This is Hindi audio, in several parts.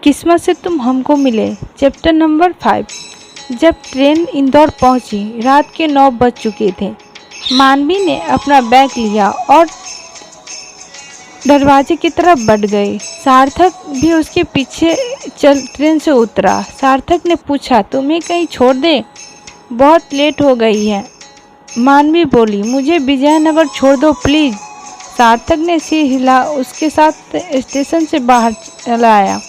किस्मत से तुम हमको मिले। Chapter number 5। जब ट्रेन इंदौर पहुंची, रात के 9 बज चुके थे। मानवी ने अपना बैग लिया और दरवाजे की तरफ बढ़ गई। सार्थक भी उसके पीछे चल ट्रेन से उतरा। सार्थक ने पूछा, तुम्हें कहीं छोड़ दे? बहुत लेट हो गई है। मानवी बोली, मुझे विजयनगर छोड़ दो प्लीज़। सार्थक ने सिर हिला उसके साथ स्टेशन से बाहर चला आया।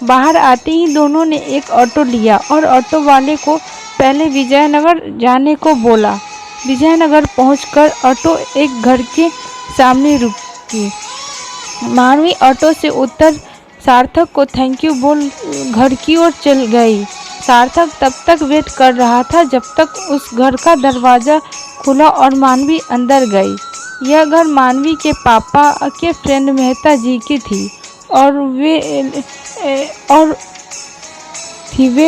बाहर आते ही दोनों ने एक ऑटो लिया और ऑटो वाले को पहले विजयनगर जाने को बोला। विजयनगर पहुंचकर ऑटो एक घर के सामने रुकी। मानवी ऑटो से उतर सार्थक को थैंक यू बोल घर की ओर चल गई। सार्थक तब तक वेट कर रहा था जब तक उस घर का दरवाज़ा खुला और मानवी अंदर गई। यह घर मानवी के पापा के फ्रेंड मेहता जी की थी और वे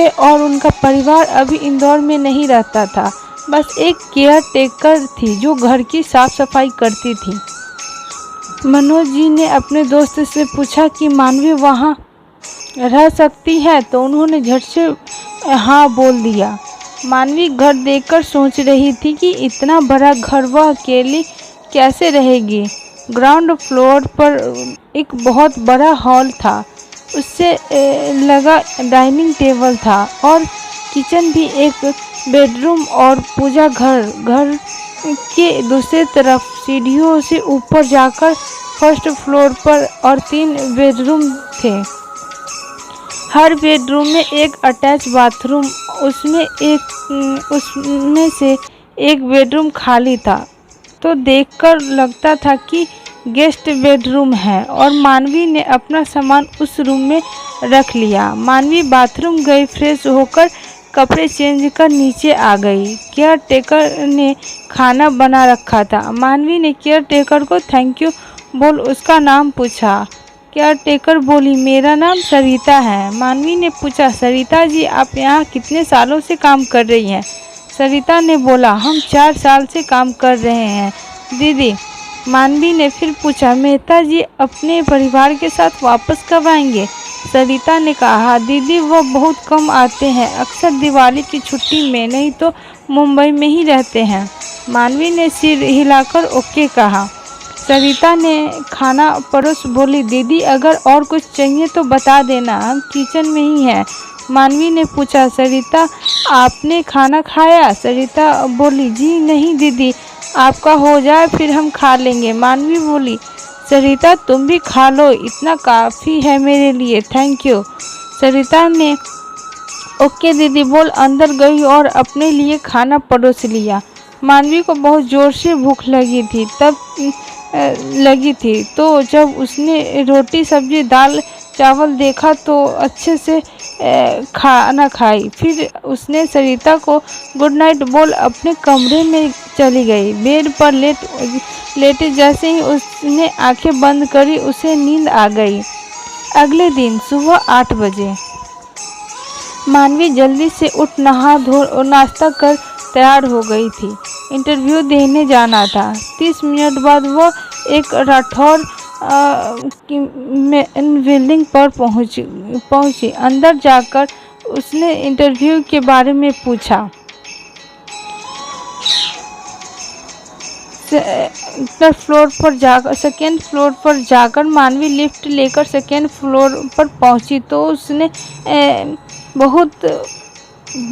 और उनका परिवार अभी इंदौर में नहीं रहता था। बस एक केयर टेकर थी जो घर की साफ सफाई करती थी। मनोज जी ने अपने दोस्त से पूछा कि मानवी वहाँ रह सकती है, तो उन्होंने झट से हाँ बोल दिया। मानवी घर देखकर सोच रही थी कि इतना बड़ा घर वह अकेली कैसे रहेगी। ग्राउंड फ्लोर पर एक बहुत बड़ा हॉल था, उससे लगा डाइनिंग टेबल था और किचन भी। एक बेडरूम और पूजा घर के दूसरी तरफ सीढ़ियों से ऊपर जाकर फर्स्ट फ्लोर पर और 3 बेडरूम थे। हर बेडरूम में एक अटैच बाथरूम, उसमें से एक बेडरूम खाली था, तो देखकर लगता था कि गेस्ट बेडरूम है। और मानवी ने अपना सामान उस रूम में रख लिया। मानवी बाथरूम गई, फ्रेश होकर कपड़े चेंज कर नीचे आ गई। केयर टेकर ने खाना बना रखा था। मानवी ने केयर टेकर को थैंक यू बोल उसका नाम पूछा। केयर टेकर बोली, मेरा नाम सरिता है। मानवी ने पूछा, सरिता जी आप यहाँ कितने सालों से काम कर रही हैं? सरिता ने बोला, हम 4 साल से काम कर रहे हैं दीदी। मानवी ने फिर पूछा, मेहता जी अपने परिवार के साथ वापस कब आएंगे? सरिता ने कहा, दीदी वो बहुत कम आते हैं, अक्सर दिवाली की छुट्टी में, नहीं तो मुंबई में ही रहते हैं। मानवी ने सिर हिलाकर ओके कहा। सरिता ने खाना परोस बोली, दीदी अगर और कुछ चाहिए तो बता देना, हम किचन में ही हैं। मानवी ने पूछा, सरिता आपने खाना खाया? सरिता बोली, जी नहीं दीदी, आपका हो जाए फिर हम खा लेंगे। मानवी बोली, सरिता तुम भी खा लो, इतना काफ़ी है मेरे लिए, थैंक यू। सरिता ने ओके दीदी बोल अंदर गई और अपने लिए खाना परोस लिया। मानवी को बहुत ज़ोर से भूख लगी थी, तो जब उसने रोटी सब्जी दाल चावल देखा तो अच्छे से खाना खाई। फिर उसने सरिता को गुड नाइट बोल अपने कमरे में चली गई। बेड पर लेटे जैसे ही उसने आंखें बंद करी, उसे नींद आ गई। अगले दिन सुबह 8 बजे मानवी जल्दी से उठ नहा धो और नाश्ता कर तैयार हो गई थी। इंटरव्यू देने जाना था। 30 मिनट बाद वह एक राठौर बिल्डिंग पर पहुंची। अंदर जाकर उसने इंटरव्यू के बारे में पूछा। सेकेंड फ्लोर पर जाकर मानवी लिफ्ट लेकर सेकेंड फ्लोर पर पहुंची तो उसने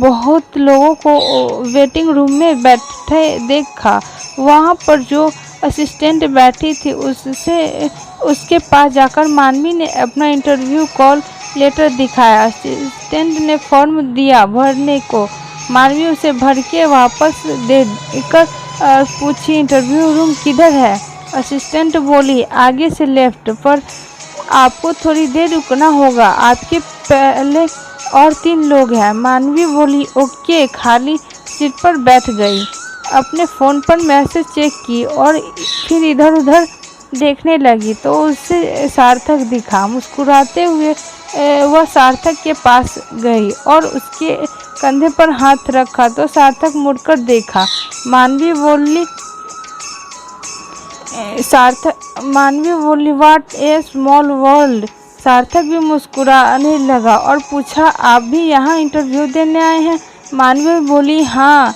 बहुत लोगों को वेटिंग रूम में बैठे देखा। वहां पर जो असिस्टेंट बैठी थी उसके पास जाकर मानवी ने अपना इंटरव्यू कॉल लेटर दिखाया। असिस्टेंट ने फॉर्म दिया भरने को। मानवी उसे भर के वापस देकर पूछी, इंटरव्यू रूम किधर है? असिस्टेंट बोली, आगे से लेफ्ट, पर आपको थोड़ी देर रुकना होगा, आपके पहले और 3 लोग हैं। मानवी बोली, ओके, खाली सीट पर बैठ गई। अपने फ़ोन पर मैसेज चेक की और फिर इधर उधर देखने लगी तो उसे सार्थक दिखा। मुस्कुराते हुए वह सार्थक के पास गई और उसके कंधे पर हाथ रखा तो सार्थक मुड़कर देखा। मानवी बोली, व्हाट ए स्मॉल वर्ल्ड। सार्थक भी मुस्कुराने लगा और पूछा, आप भी यहाँ इंटरव्यू देने आए हैं? मानवी बोली, हाँ,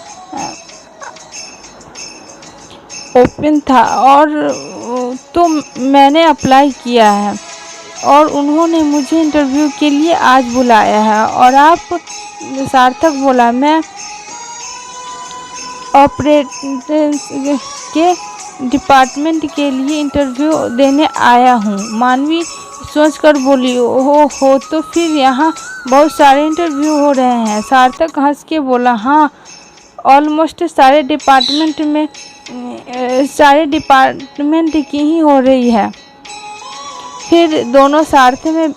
ओपन था और तो मैंने अप्लाई किया है और उन्होंने मुझे इंटरव्यू के लिए आज बुलाया है। और आप? सार्थक बोला, मैं ऑपरेशंस के डिपार्टमेंट के लिए इंटरव्यू देने आया हूँ। मानवी सोचकर बोली, ओहो हो, तो फिर यहाँ बहुत सारे इंटरव्यू हो रहे हैं। सार्थक हंस के बोला, हाँ, ऑलमोस्ट सारे डिपार्टमेंट की ही हो रही है। फिर दोनों साथ में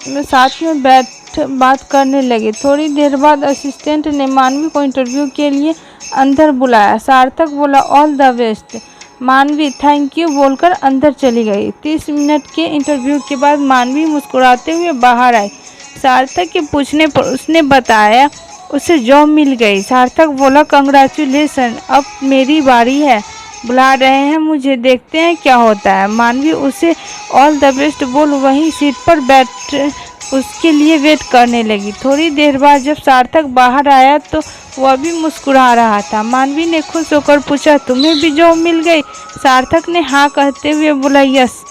बात करने लगे। थोड़ी देर बाद असिस्टेंट ने मानवी को इंटरव्यू के लिए अंदर बुलाया। सार्थक बोला, ऑल द बेस्ट। मानवी थैंक यू बोलकर अंदर चली गई। 30 मिनट के इंटरव्यू के बाद मानवी मुस्कुराते हुए बाहर आई। सार्थक के पूछने पर उसने बताया उसे जॉब मिल गई। सार्थक बोला, कंग्रेचुलेसन, अब मेरी बारी है, बुला रहे हैं मुझे, देखते हैं क्या होता है। मानवी उसे ऑल द बेस्ट बोल वहीं सीट पर बैठ उसके लिए वेट करने लगी। थोड़ी देर बाद जब सार्थक बाहर आया तो वह भी मुस्कुरा रहा था। मानवी ने खुश होकर पूछा, तुम्हें भी जॉब मिल गई? सार्थक ने हाँ कहते हुए बोला, यस,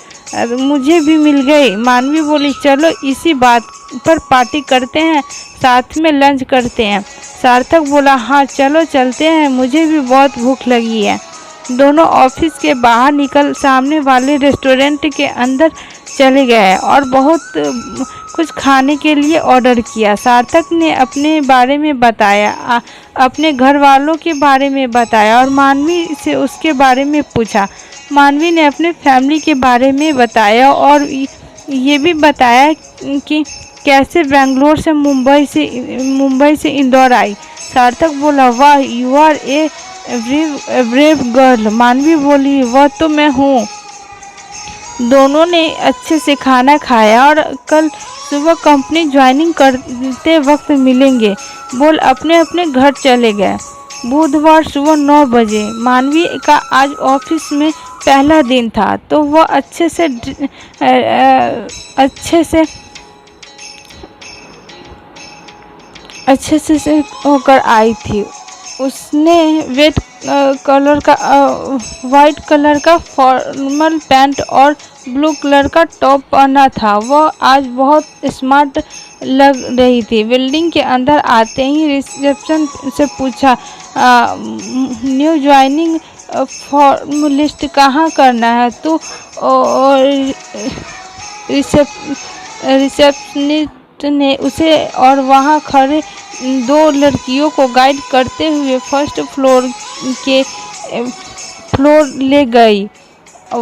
मुझे भी मिल गई। मानवी बोली, चलो इसी बात पर पार्टी करते हैं, साथ में लंच करते हैं। सार्थक बोला, हाँ चलो चलते हैं, मुझे भी बहुत भूख लगी है। दोनों ऑफिस के बाहर निकल सामने वाले रेस्टोरेंट के अंदर चले गए और बहुत कुछ खाने के लिए ऑर्डर किया। सार्थक ने अपने बारे में बताया, अपने घर वालों के बारे में बताया और मानवी से उसके बारे में पूछा। मानवी ने अपने फैमिली के बारे में बताया और ये भी बताया कि कैसे बेंगलोर से मुंबई से इंदौर आई। सार्थक बोला, वाह, you are a brave girl. Manvi बोली, वह तो मैं हूँ। दोनों ने अच्छे से खाना खाया और कल सुबह कंपनी ज्वाइनिंग करते वक्त मिलेंगे बोल अपने अपने घर चले गए। बुधवार सुबह 9 बजे मानवी का आज ऑफिस में पहला दिन था तो वह अच्छे से होकर आई थी। उसने वाइट कलर का फॉर्मल पैंट और ब्लू कलर का टॉप पहना था। वह आज बहुत स्मार्ट लग रही थी। बिल्डिंग के अंदर आते ही रिसेप्शन से पूछा, न्यू ज्वाइनिंग फॉर्म लिस्ट कहाँ करना है? तो रिसेप्शनिस्ट ने उसे और वहाँ खड़े 2 लड़कियों को गाइड करते हुए फर्स्ट फ्लोर ले गई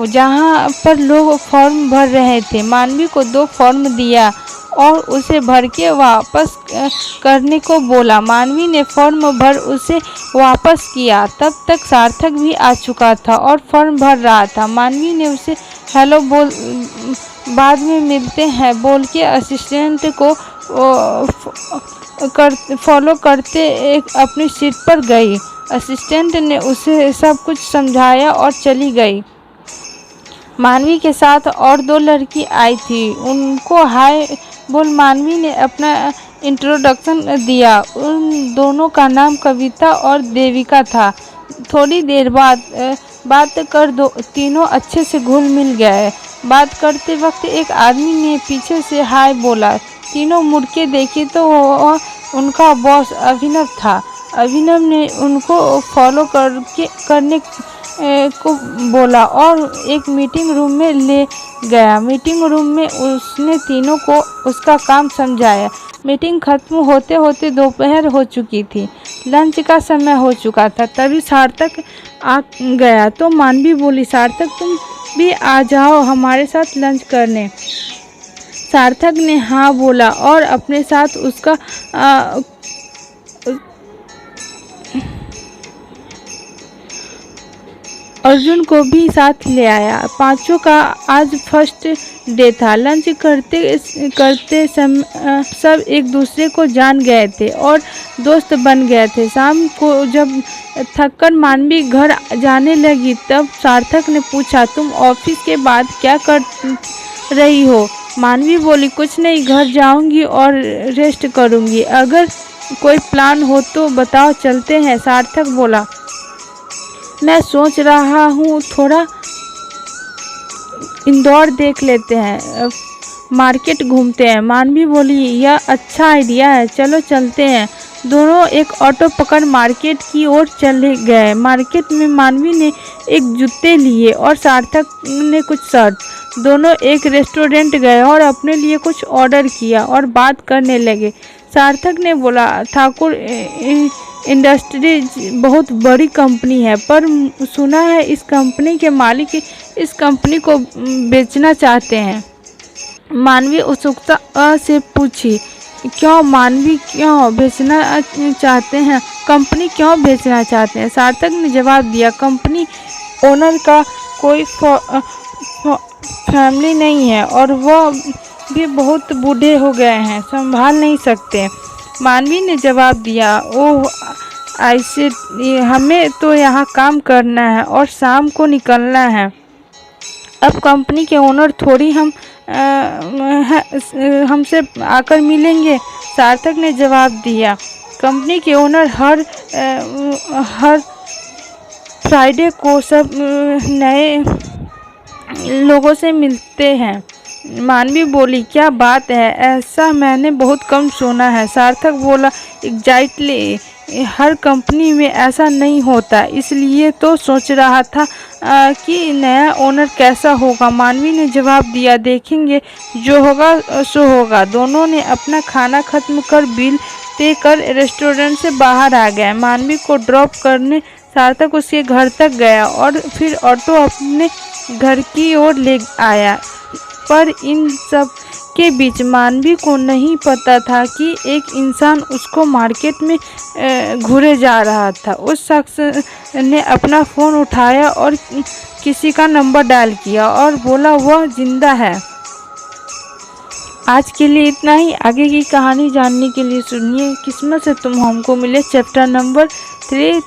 जहाँ पर लोग फॉर्म भर रहे थे। मानवी को 2 फॉर्म दिया और उसे भर के वापस करने को बोला। मानवी ने फॉर्म भर उसे वापस किया। तब तक सार्थक भी आ चुका था और फॉर्म भर रहा था। मानवी ने उसे हेलो बोल बाद में मिलते हैं बोल के असिस्टेंट को फॉलो करते अपनी सीट पर गई। असिस्टेंट ने उसे सब कुछ समझाया और चली गई। मानवी के साथ और 2 लड़की आई थी। उनको हाय बोल मानवी ने अपना इंट्रोडक्शन दिया। उन दोनों का नाम कविता और देविका था। थोड़ी देर बाद बात कर तीनों अच्छे से घुल मिल गए। बात करते वक्त एक आदमी ने पीछे से हाय बोला। तीनों मुड़ के देखे तो उनका बॉस अभिनव था। अभिनव ने उनको फॉलो करने को बोला और एक मीटिंग रूम में ले गया। मीटिंग रूम में उसने तीनों को उसका काम समझाया। मीटिंग खत्म होते होते दोपहर हो चुकी थी। लंच का समय हो चुका था। तभी सार्थक आ गया तो मानवी बोली, सार्थक तुम भी आ जाओ हमारे साथ लंच करने। सार्थक ने हाँ बोला और अपने साथ उसका अर्जुन को भी साथ ले आया। पांचों का आज फर्स्ट डे था। लंच करते समय सब एक दूसरे को जान गए थे और दोस्त बन गए थे। शाम को जब थककर मानवी घर जाने लगी तब सार्थक ने पूछा, तुम ऑफिस के बाद क्या रही हो? मानवी बोली, कुछ नहीं, घर जाऊंगी और रेस्ट करूंगी। अगर कोई प्लान हो तो बताओ, चलते हैं। सार्थक बोला, मैं सोच रहा हूँ थोड़ा इंदौर देख लेते हैं, मार्केट घूमते हैं। मानवी बोली, यह अच्छा आइडिया है, चलो चलते हैं। दोनों एक ऑटो पकड़ मार्केट की ओर चले गए। मार्केट में मानवी ने एक जूते लिए और सार्थक ने कुछ शर्ट। दोनों एक रेस्टोरेंट गए और अपने लिए कुछ ऑर्डर किया और बात करने लगे। सार्थक ने बोला, ठाकुर इंडस्ट्रीज बहुत बड़ी कंपनी है, पर सुना है इस कंपनी के मालिक इस कंपनी को बेचना चाहते हैं। मानवी उत्सुकता से पूछी, क्यों मानवी, क्यों बेचना चाहते हैं? कंपनी क्यों बेचना चाहते हैं? सार्थक ने जवाब दिया, कंपनी ओनर का कोई फैमिली नहीं है और वह भी बहुत बूढ़े हो गए हैं, संभाल नहीं सकते। मानवी ने जवाब दिया, ओह ऐसे, हमें तो यहाँ काम करना है और शाम को निकलना है। अब कंपनी के ओनर थोड़ी हमसे आकर मिलेंगे। सार्थक ने जवाब दिया, कंपनी के ओनर हर फ्राइडे को सब नए लोगों से मिलते हैं। मानवी बोली, क्या बात है, ऐसा मैंने बहुत कम सुना है। सार्थक बोला, एग्जैक्टली, हर कंपनी में ऐसा नहीं होता, इसलिए तो सोच रहा था कि नया ओनर कैसा होगा। मानवी ने जवाब दिया, देखेंगे, जो होगा सो होगा। दोनों ने अपना खाना खत्म कर बिल पे कर रेस्टोरेंट से बाहर आ गए। मानवी को ड्रॉप करने सार्थक उसके घर तक गया और फिर ऑटो अपने घर की ओर ले आया। पर इन सब के बीच मानवी को नहीं पता था कि एक इंसान उसको मार्केट में घूरे जा रहा था। उस शख्स ने अपना फ़ोन उठाया और किसी का नंबर डायल किया और बोला वह जिंदा है। आज के लिए इतना ही। आगे की कहानी जानने के लिए सुनिए किस्मत से तुम हमको मिले, चैप्टर नंबर 3।